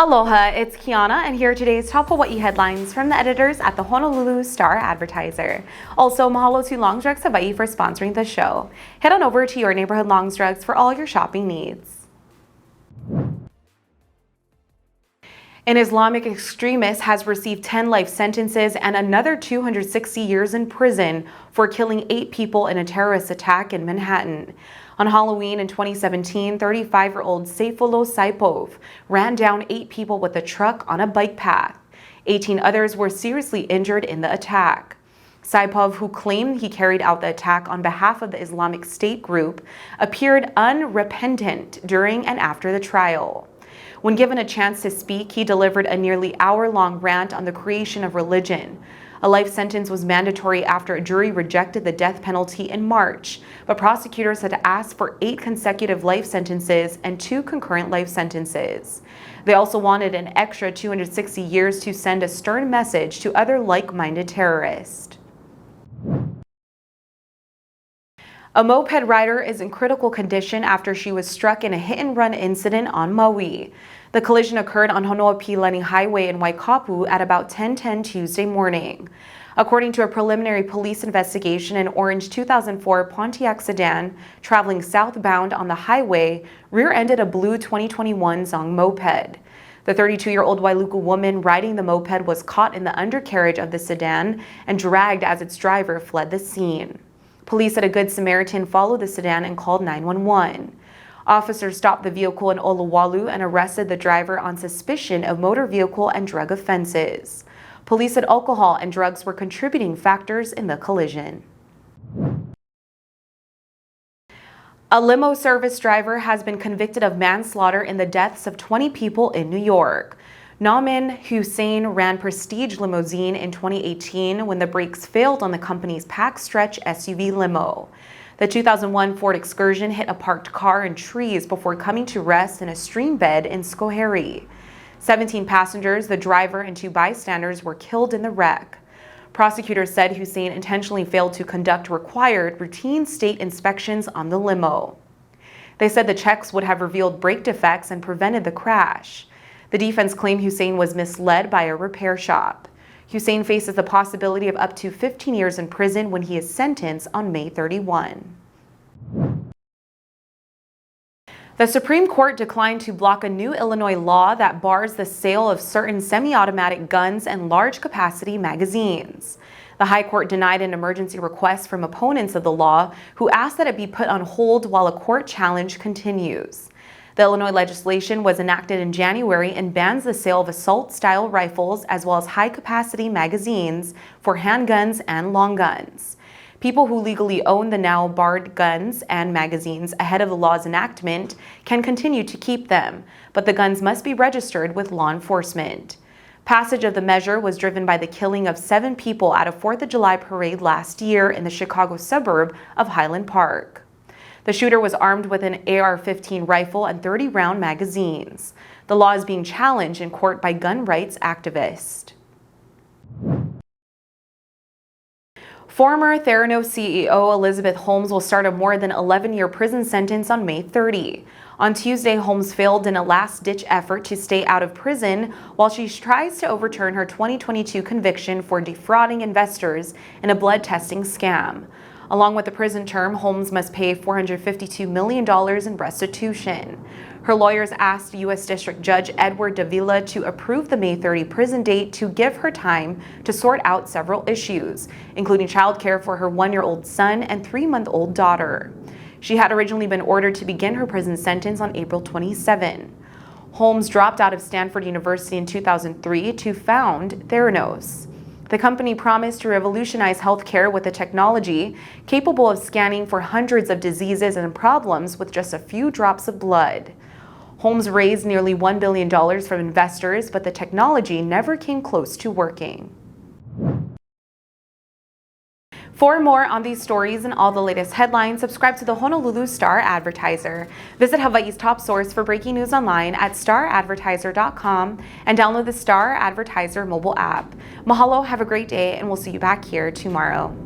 Aloha, it's Kiana, and here are today's top Hawaii headlines from the editors at the Honolulu Star-Advertiser. Also, mahalo to Longs Drugs Hawaii for sponsoring the show. Head on over to your neighborhood Longs Drugs for all your shopping needs. An Islamic extremist has received 10 life sentences and another 260 years in prison for killing 8 people in a terrorist attack in Manhattan. On Halloween in 2017, 35-year-old Sayfullo Saipov ran down 8 people with a truck on a bike path. 18 others were seriously injured in the attack. Saipov, who claimed he carried out the attack on behalf of the Islamic State group, appeared unrepentant during and after the trial. When given a chance to speak, he delivered a nearly hour-long rant on the creation of religion. A life sentence was mandatory after a jury rejected the death penalty in March, but prosecutors had asked for 8 consecutive life sentences and 2 concurrent life sentences. They also wanted an extra 260 years to send a stern message to other like-minded terrorists. A moped rider is in critical condition after she was struck in a hit-and-run incident on Maui. The collision occurred on Honoapi'ilani Highway in Waikapu at about 10:10 Tuesday morning. According to a preliminary police investigation, an orange 2004 Pontiac sedan traveling southbound on the highway rear-ended a blue 2021 Zong moped. The 32-year-old Wailuku woman riding the moped was caught in the undercarriage of the sedan and dragged as its driver fled the scene. Police at a Good Samaritan followed the sedan and called 911. Officers stopped the vehicle in Oluwalu and arrested the driver on suspicion of motor vehicle and drug offenses. Police said alcohol and drugs were contributing factors in the collision. A limo service driver has been convicted of manslaughter in the deaths of 20 people in New York. Nauman Hussein ran Prestige Limousine in 2018 when the brakes failed on the company's pack stretch SUV limo. The 2001 Ford Excursion hit a parked car and trees before coming to rest in a stream bed in Schoharie. 17 passengers, the driver, and 2 bystanders were killed in the wreck. Prosecutors said Hussein intentionally failed to conduct required routine state inspections on the limo. They said the checks would have revealed brake defects and prevented the crash. The defense claimed Hussein was misled by a repair shop. Hussein faces the possibility of up to 15 years in prison when he is sentenced on May 31. The Supreme Court declined to block a new Illinois law that bars the sale of certain semi-automatic guns and large-capacity magazines. The High Court denied an emergency request from opponents of the law who asked that it be put on hold while a court challenge continues. The Illinois legislation was enacted in January and bans the sale of assault-style rifles as well as high-capacity magazines for handguns and long guns. People who legally own the now barred guns and magazines ahead of the law's enactment can continue to keep them, but the guns must be registered with law enforcement. Passage of the measure was driven by the killing of 7 people at a 4th of July parade last year in the Chicago suburb of Highland Park. The shooter was armed with an AR-15 rifle and 30-round magazines. The law is being challenged in court by gun rights activists. Former Theranos CEO Elizabeth Holmes will start a more than 11-year prison sentence on May 30. On Tuesday, Holmes failed in a last-ditch effort to stay out of prison while she tries to overturn her 2022 conviction for defrauding investors in a blood testing scam. Along with the prison term, Holmes must pay $452 million in restitution. Her lawyers asked U.S. District Judge Edward Davila to approve the May 30 prison date to give her time to sort out several issues, including childcare for her 1-year-old son and 3-month-old daughter. She had originally been ordered to begin her prison sentence on April 27. Holmes dropped out of Stanford University in 2003 to found Theranos. The company promised to revolutionize healthcare with a technology capable of scanning for hundreds of diseases and problems with just a few drops of blood. Holmes raised nearly $1 billion from investors, but the technology never came close to working. For more on these stories and all the latest headlines, subscribe to the Honolulu Star-Advertiser. Visit Hawaii's top source for breaking news online at staradvertiser.com and download the Star-Advertiser mobile app. Mahalo, have a great day, and we'll see you back here tomorrow.